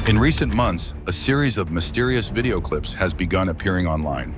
In recent months, a series of mysterious video clips has begun appearing online,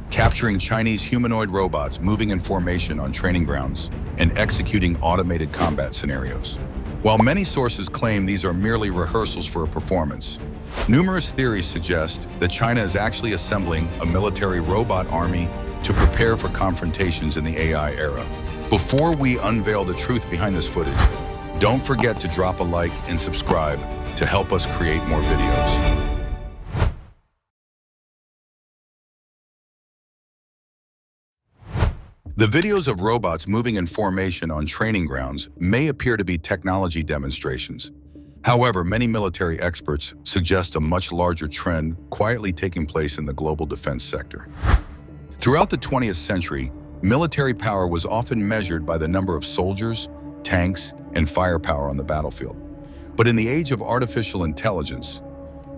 capturing Chinese humanoid robots moving in formation on training grounds and executing automated combat scenarios. While many sources claim these are merely rehearsals for a performance, numerous theories suggest that China is actually assembling a military robot army to prepare for confrontations in the AI era. Before we unveil the truth behind this footage, don't forget to drop a like and subscribe to help us create more videos. The videos of robots moving in formation on training grounds may appear to be technology demonstrations. However, many military experts suggest a much larger trend quietly taking place in the global defense sector. Throughout the 20th century, military power was often measured by the number of soldiers, tanks, and firepower on the battlefield. But in the age of artificial intelligence,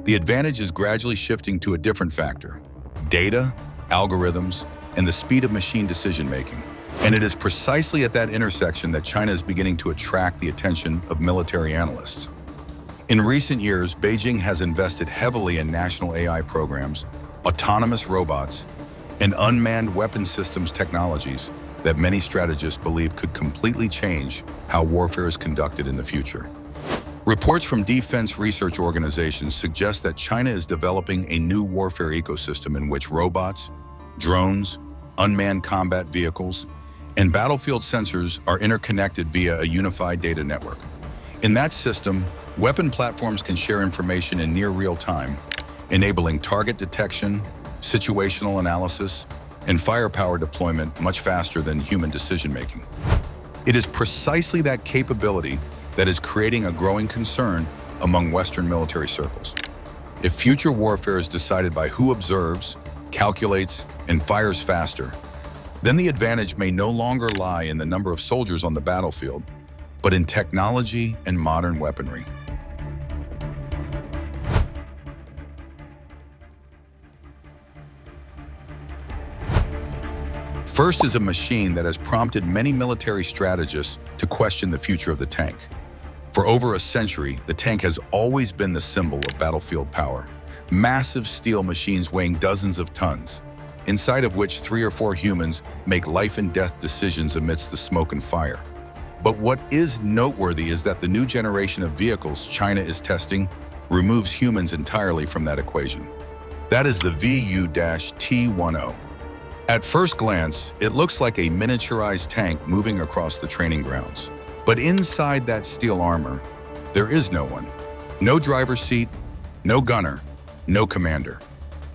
the advantage is gradually shifting to a different factor: data, algorithms, and the speed of machine decision-making. And it is precisely at that intersection that China is beginning to attract the attention of military analysts. In recent years, Beijing has invested heavily in national AI programs, autonomous robots, and unmanned weapon systems technologies that many strategists believe could completely change how warfare is conducted in the future. Reports from defense research organizations suggest that China is developing a new warfare ecosystem in which robots, drones, unmanned combat vehicles, and battlefield sensors are interconnected via a unified data network. In that system, weapon platforms can share information in near real time, enabling target detection, situational analysis, and firepower deployment much faster than human decision-making. It is precisely that capability that is creating a growing concern among Western military circles. If future warfare is decided by who observes, calculates, and fires faster, then the advantage may no longer lie in the number of soldiers on the battlefield, but in technology and modern weaponry. First is a machine that has prompted many military strategists to question the future of the tank. For over a century, the tank has always been the symbol of battlefield power. Massive steel machines weighing dozens of tons, inside of which 3 or 4 humans make life and death decisions amidst the smoke and fire. But what is noteworthy is that the new generation of vehicles China is testing removes humans entirely from that equation. That is the VU-T10. At first glance, it looks like a miniaturized tank moving across the training grounds. But inside that steel armor, there is no one. No driver's seat, no gunner, no commander.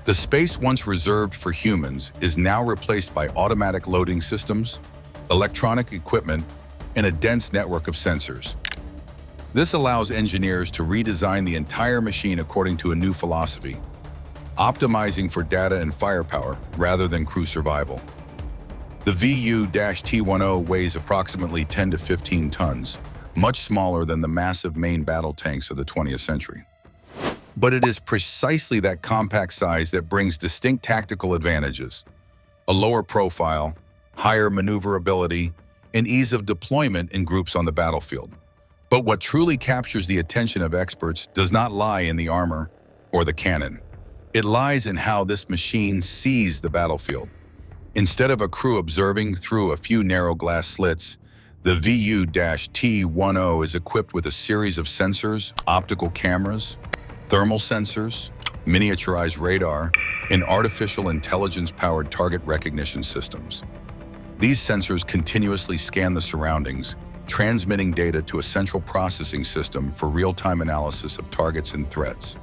The space once reserved for humans is now replaced by automatic loading systems, electronic equipment, and a dense network of sensors. This allows engineers to redesign the entire machine according to a new philosophy, optimizing for data and firepower rather than crew survival. The VU-T10 weighs approximately 10 to 15 tons, much smaller than the massive main battle tanks of the 20th century. But it is precisely that compact size that brings distinct tactical advantages: a lower profile, higher maneuverability, and ease of deployment in groups on the battlefield. But what truly captures the attention of experts does not lie in the armor or the cannon. It lies in how this machine sees the battlefield. Instead of a crew observing through a few narrow glass slits, the VU-T10 is equipped with a series of sensors, optical cameras, thermal sensors, miniaturized radar, and artificial intelligence-powered target recognition systems. These sensors continuously scan the surroundings, transmitting data to a central processing system for real-time analysis of targets and threats.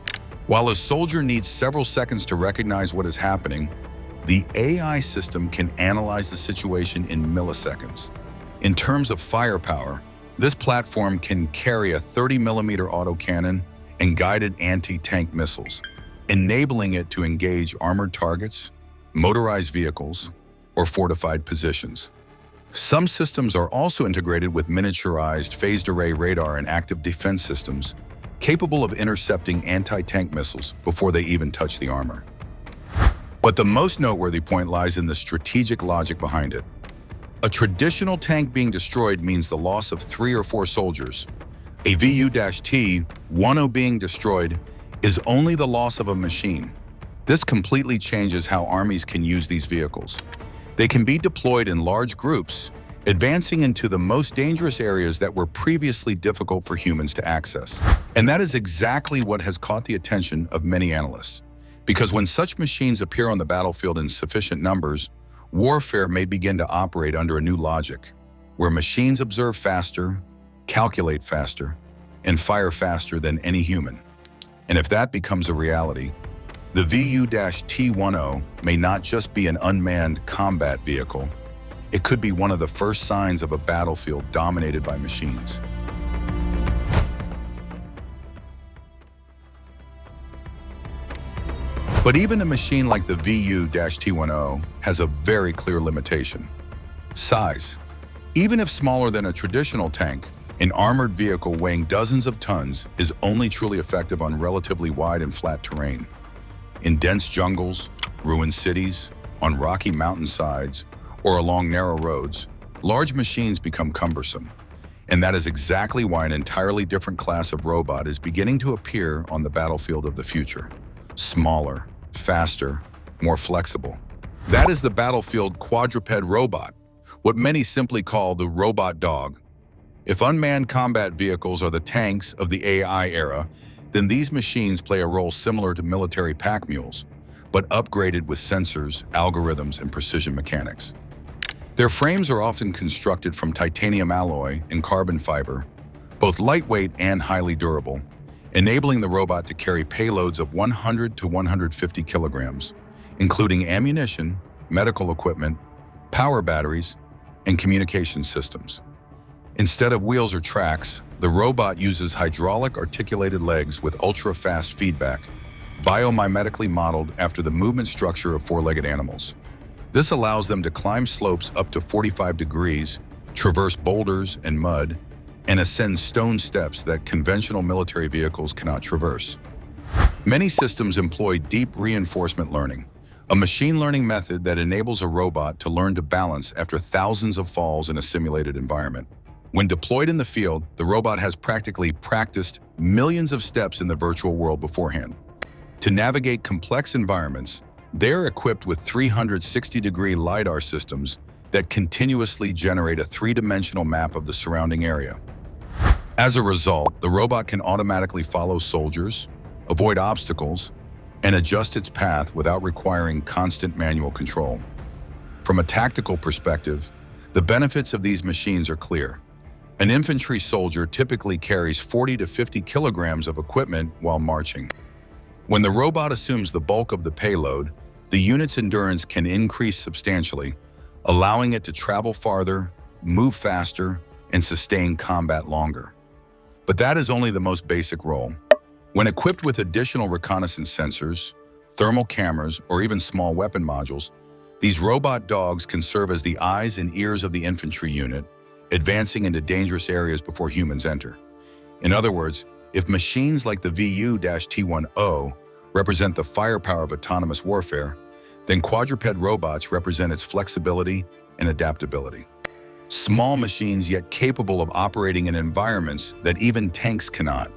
While a soldier needs several seconds to recognize what is happening, the AI system can analyze the situation in milliseconds. In terms of firepower, this platform can carry a 30mm autocannon and guided anti-tank missiles, enabling it to engage armored targets, motorized vehicles, or fortified positions. Some systems are also integrated with miniaturized phased array radar and active defense systems, capable of intercepting anti-tank missiles before they even touch the armor. But the most noteworthy point lies in the strategic logic behind it. A traditional tank being destroyed means the loss of 3 or 4 soldiers. A VU-T10 being destroyed is only the loss of a machine. This completely changes how armies can use these vehicles. They can be deployed in large groups, advancing into the most dangerous areas that were previously difficult for humans to access. And that is exactly what has caught the attention of many analysts. Because when such machines appear on the battlefield in sufficient numbers, warfare may begin to operate under a new logic, where machines observe faster, calculate faster, and fire faster than any human. And if that becomes a reality, the VU-T10 may not just be an unmanned combat vehicle, it could be one of the first signs of a battlefield dominated by machines. But even a machine like the VU-T10 has a very clear limitation: size. Even if smaller than a traditional tank, an armored vehicle weighing dozens of tons is only truly effective on relatively wide and flat terrain. In dense jungles, ruined cities, on rocky mountainsides, or along narrow roads, large machines become cumbersome. And that is exactly why an entirely different class of robot is beginning to appear on the battlefield of the future. Smaller, faster, more flexible. That is the battlefield quadruped robot, what many simply call the robot dog. If unmanned combat vehicles are the tanks of the AI era, then these machines play a role similar to military pack mules, but upgraded with sensors, algorithms, and precision mechanics. Their frames are often constructed from titanium alloy and carbon fiber, both lightweight and highly durable, enabling the robot to carry payloads of 100 to 150 kilograms, including ammunition, medical equipment, power batteries, and communication systems. Instead of wheels or tracks, the robot uses hydraulic articulated legs with ultra-fast feedback, biomimetically modeled after the movement structure of four-legged animals. This allows them to climb slopes up to 45 degrees, traverse boulders and mud, and ascend stone steps that conventional military vehicles cannot traverse. Many systems employ deep reinforcement learning, a machine learning method that enables a robot to learn to balance after thousands of falls in a simulated environment. When deployed in the field, the robot has practically practiced millions of steps in the virtual world beforehand. To navigate complex environments, they're equipped with 360-degree LiDAR systems that continuously generate a three-dimensional map of the surrounding area. As a result, the robot can automatically follow soldiers, avoid obstacles, and adjust its path without requiring constant manual control. From a tactical perspective, the benefits of these machines are clear. An infantry soldier typically carries 40 to 50 kilograms of equipment while marching. When the robot assumes the bulk of the payload, the unit's endurance can increase substantially, allowing it to travel farther, move faster, and sustain combat longer. But that is only the most basic role. When equipped with additional reconnaissance sensors, thermal cameras, or even small weapon modules, these robot dogs can serve as the eyes and ears of the infantry unit, advancing into dangerous areas before humans enter. In other words, if machines like the VU-T10 represent the firepower of autonomous warfare, then quadruped robots represent its flexibility and adaptability. Small machines yet capable of operating in environments that even tanks cannot.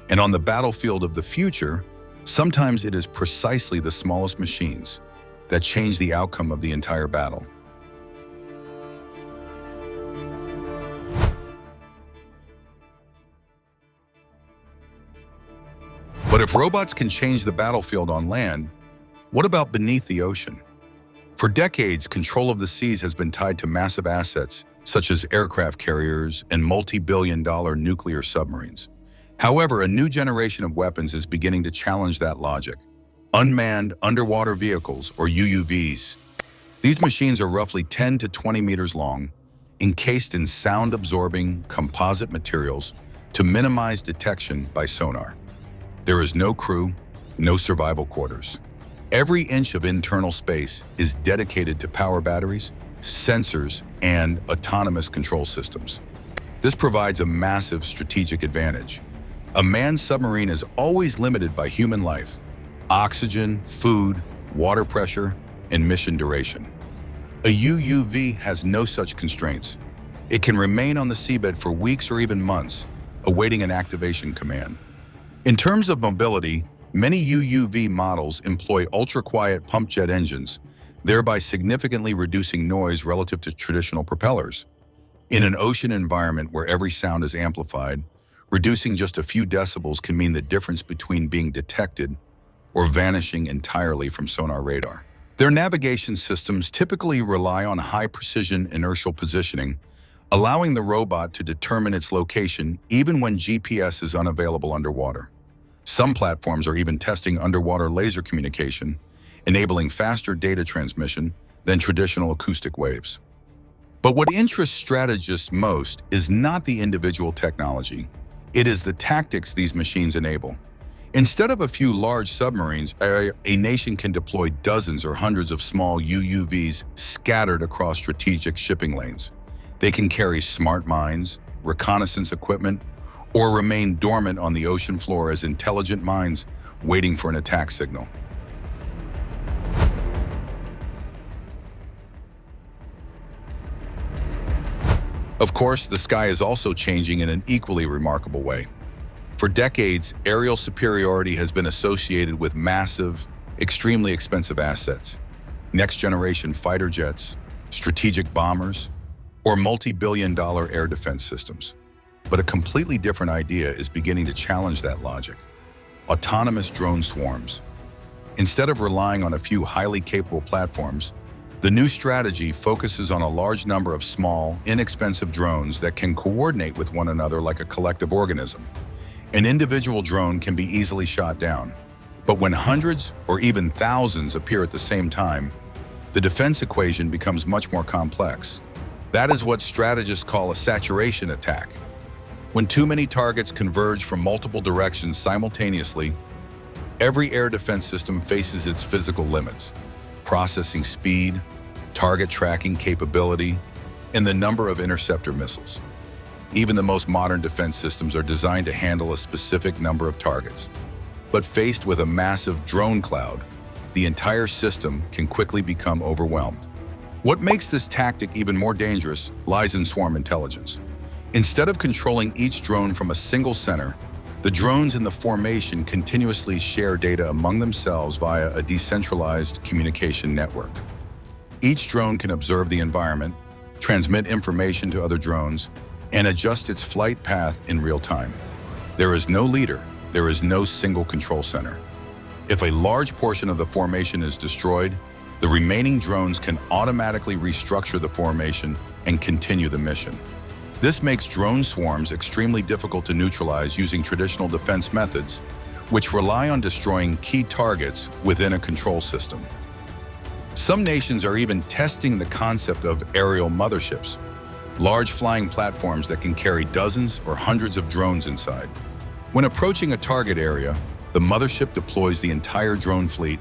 And on the battlefield of the future, sometimes it is precisely the smallest machines that change the outcome of the entire battle. But if robots can change the battlefield on land, what about beneath the ocean? For decades, control of the seas has been tied to massive assets such as aircraft carriers and multi-billion-dollar nuclear submarines. However, a new generation of weapons is beginning to challenge that logic. Unmanned underwater vehicles, or UUVs. These machines are roughly 10 to 20 meters long, encased in sound-absorbing composite materials to minimize detection by sonar. There is no crew, no survival quarters. Every inch of internal space is dedicated to power batteries, sensors, and autonomous control systems. This provides a massive strategic advantage. A manned submarine is always limited by human life, oxygen, food, water pressure, and mission duration. A UUV has no such constraints. It can remain on the seabed for weeks or even months, awaiting an activation command. In terms of mobility, Many UUV models employ ultra-quiet pump jet engines, thereby significantly reducing noise relative to traditional propellers. In an ocean environment where every sound is amplified, reducing just a few decibels can mean the difference between being detected or vanishing entirely from sonar radar. Their navigation systems typically rely on high-precision inertial positioning, allowing the robot to determine its location even when GPS is unavailable underwater. Some platforms are even testing underwater laser communication, enabling faster data transmission than traditional acoustic waves. But what interests strategists most is not the individual technology. It is the tactics these machines enable. Instead of a few large submarines, a nation can deploy dozens or hundreds of small UUVs scattered across strategic shipping lanes. They can carry smart mines, reconnaissance equipment, or remain dormant on the ocean floor as intelligent mines waiting for an attack signal. Of course, the sky is also changing in an equally remarkable way. For decades, aerial superiority has been associated with massive, extremely expensive assets, next-generation fighter jets, strategic bombers, or multi-billion-dollar air defense systems. But a completely different idea is beginning to challenge that logic: autonomous drone swarms. Instead of relying on a few highly capable platforms, the new strategy focuses on a large number of small, inexpensive drones that can coordinate with one another like a collective organism. An individual drone can be easily shot down, but when hundreds or even thousands appear at the same time, the defense equation becomes much more complex. That is what strategists call a saturation attack. When too many targets converge from multiple directions simultaneously, every air defense system faces its physical limits: processing speed, target tracking capability, and the number of interceptor missiles. Even the most modern defense systems are designed to handle a specific number of targets. But faced with a massive drone cloud, the entire system can quickly become overwhelmed. What makes this tactic even more dangerous lies in swarm intelligence. Instead of controlling each drone from a single center, the drones in the formation continuously share data among themselves via a decentralized communication network. Each drone can observe the environment, transmit information to other drones, and adjust its flight path in real time. There is no leader, there is no single control center. If a large portion of the formation is destroyed, the remaining drones can automatically restructure the formation and continue the mission. This makes drone swarms extremely difficult to neutralize using traditional defense methods, which rely on destroying key targets within a control system. Some nations are even testing the concept of aerial motherships, large flying platforms that can carry dozens or hundreds of drones inside. When approaching a target area, the mothership deploys the entire drone fleet,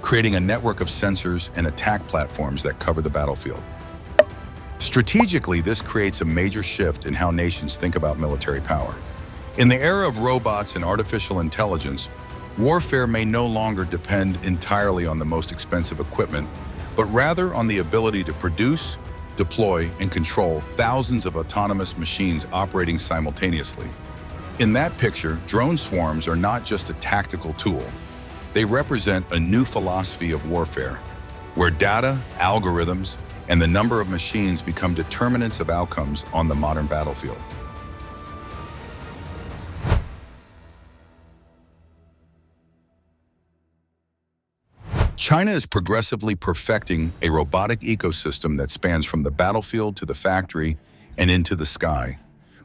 creating a network of sensors and attack platforms that cover the battlefield. Strategically, this creates a major shift in how nations think about military power. In the era of robots and artificial intelligence, warfare may no longer depend entirely on the most expensive equipment, but rather on the ability to produce, deploy, and control thousands of autonomous machines operating simultaneously. In that picture, drone swarms are not just a tactical tool. They represent a new philosophy of warfare, where data, algorithms, and the number of machines become determinants of outcomes on the modern battlefield. China is progressively perfecting a robotic ecosystem that spans from the battlefield to the factory and into the sky.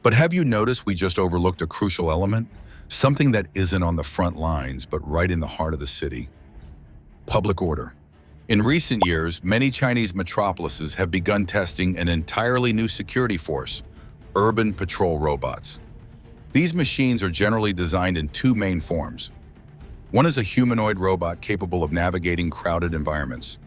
But have you noticed we just overlooked a crucial element? Something that isn't on the front lines, but right in the heart of the city: public order. In recent years, many Chinese metropolises have begun testing an entirely new security force: urban patrol robots. These machines are generally designed in two main forms. One is a humanoid robot capable of navigating crowded environments.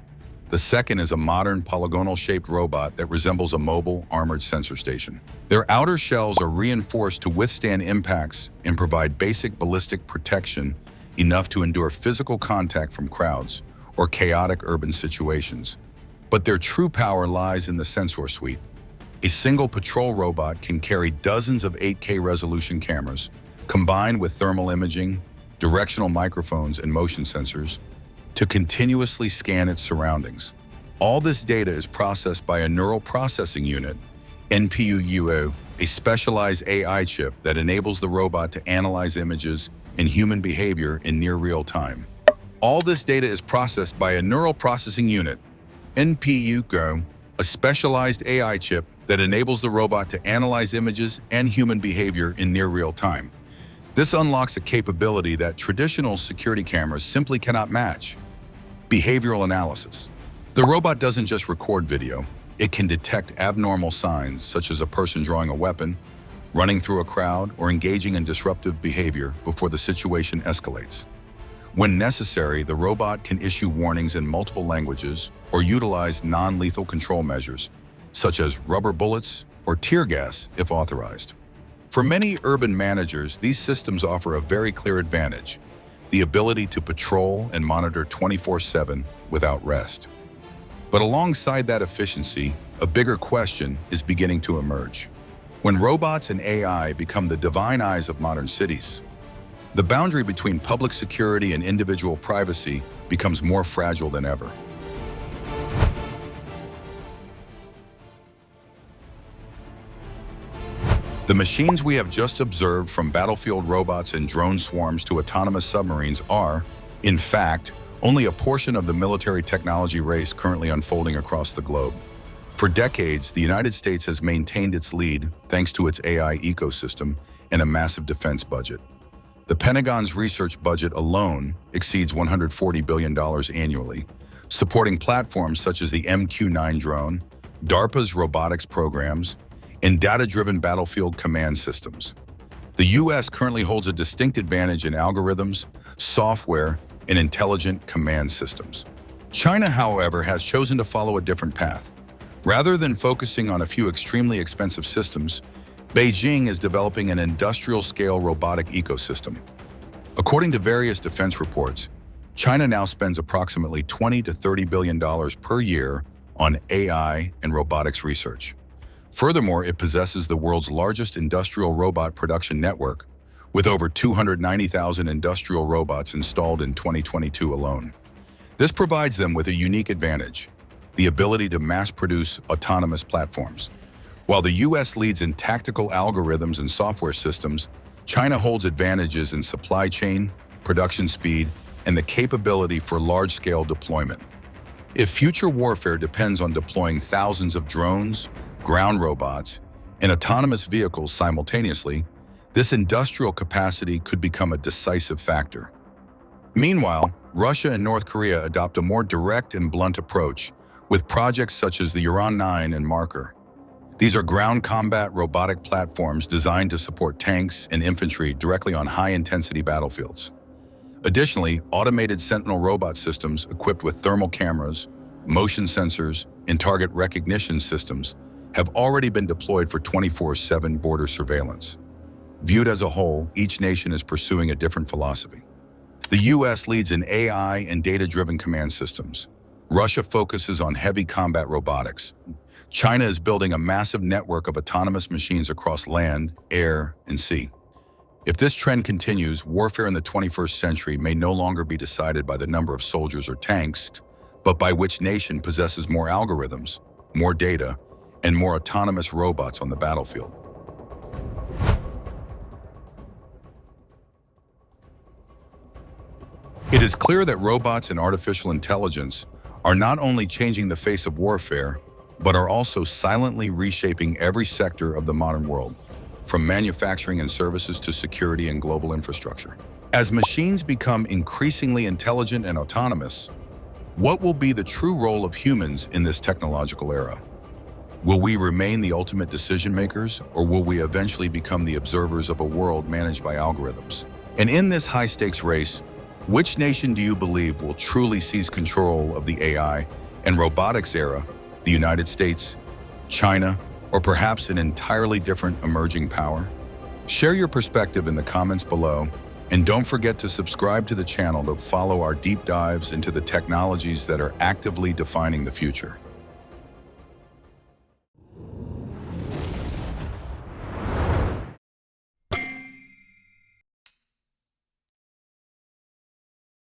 The second is a modern polygonal-shaped robot that resembles a mobile, armored sensor station. Their outer shells are reinforced to withstand impacts and provide basic ballistic protection enough to endure physical contact from crowds or chaotic urban situations. But their true power lies in the sensor suite. A single patrol robot can carry dozens of 8K resolution cameras, combined with thermal imaging, directional microphones, and motion sensors to continuously scan its surroundings. All this data is processed by a neural processing unit, NPU, a specialized AI chip that enables the robot to analyze images and human behavior in near real time. All this data is processed by a neural processing unit, NPU, a specialized AI chip that enables the robot to analyze images and human behavior in near real time. This unlocks a capability that traditional security cameras simply cannot match: behavioral analysis. The robot doesn't just record video, it can detect abnormal signs such as a person drawing a weapon, running through a crowd, or engaging in disruptive behavior before the situation escalates. When necessary, the robot can issue warnings in multiple languages or utilize non-lethal control measures, such as rubber bullets or tear gas if authorized. For many urban managers, these systems offer a very clear advantage: the ability to patrol and monitor 24/7 without rest. But alongside that efficiency, a bigger question is beginning to emerge. When robots and AI become the divine eyes of modern cities, the boundary between public security and individual privacy becomes more fragile than ever. The machines we have just observed, from battlefield robots and drone swarms to autonomous submarines, are, in fact, only a portion of the military technology race currently unfolding across the globe. For decades, the United States has maintained its lead thanks to its AI ecosystem and a massive defense budget. The Pentagon's research budget alone exceeds $140 billion annually, supporting platforms such as the MQ-9 drone, DARPA's robotics programs, and data-driven battlefield command systems. The U.S. currently holds a distinct advantage in algorithms, software, and intelligent command systems. China, however, has chosen to follow a different path. Rather than focusing on a few extremely expensive systems, Beijing is developing an industrial-scale robotic ecosystem. According to various defense reports, China now spends approximately $20 to $30 billion per year on AI and robotics research. Furthermore, it possesses the world's largest industrial robot production network, with over 290,000 industrial robots installed in 2022 alone. This provides them with a unique advantage: the ability to mass-produce autonomous platforms. While the U.S. leads in tactical algorithms and software systems, China holds advantages in supply chain, production speed, and the capability for large-scale deployment. If future warfare depends on deploying thousands of drones, ground robots, and autonomous vehicles simultaneously, this industrial capacity could become a decisive factor. Meanwhile, Russia and North Korea adopt a more direct and blunt approach with projects such as the Uran-9 and Marker. These are ground combat robotic platforms designed to support tanks and infantry directly on high-intensity battlefields. Additionally, automated Sentinel robot systems equipped with thermal cameras, motion sensors, and target recognition systems have already been deployed for 24/7 border surveillance. Viewed as a whole, each nation is pursuing a different philosophy. The U.S. leads in AI and data-driven command systems. Russia focuses on heavy combat robotics. China is building a massive network of autonomous machines across land, air, and sea. If this trend continues, warfare in the 21st century may no longer be decided by the number of soldiers or tanks, but by which nation possesses more algorithms, more data, and more autonomous robots on the battlefield. It is clear that robots and artificial intelligence are not only changing the face of warfare, but are also silently reshaping every sector of the modern world, from manufacturing and services to security and global infrastructure. As machines become increasingly intelligent and autonomous, what will be the true role of humans in this technological era? Will we remain the ultimate decision makers, or will we eventually become the observers of a world managed by algorithms? And in this high-stakes race, which nation do you believe will truly seize control of the AI and robotics era? The United States, China, or perhaps an entirely different emerging power? Share your perspective in the comments below, and don't forget to subscribe to the channel to follow our deep dives into the technologies that are actively defining the future.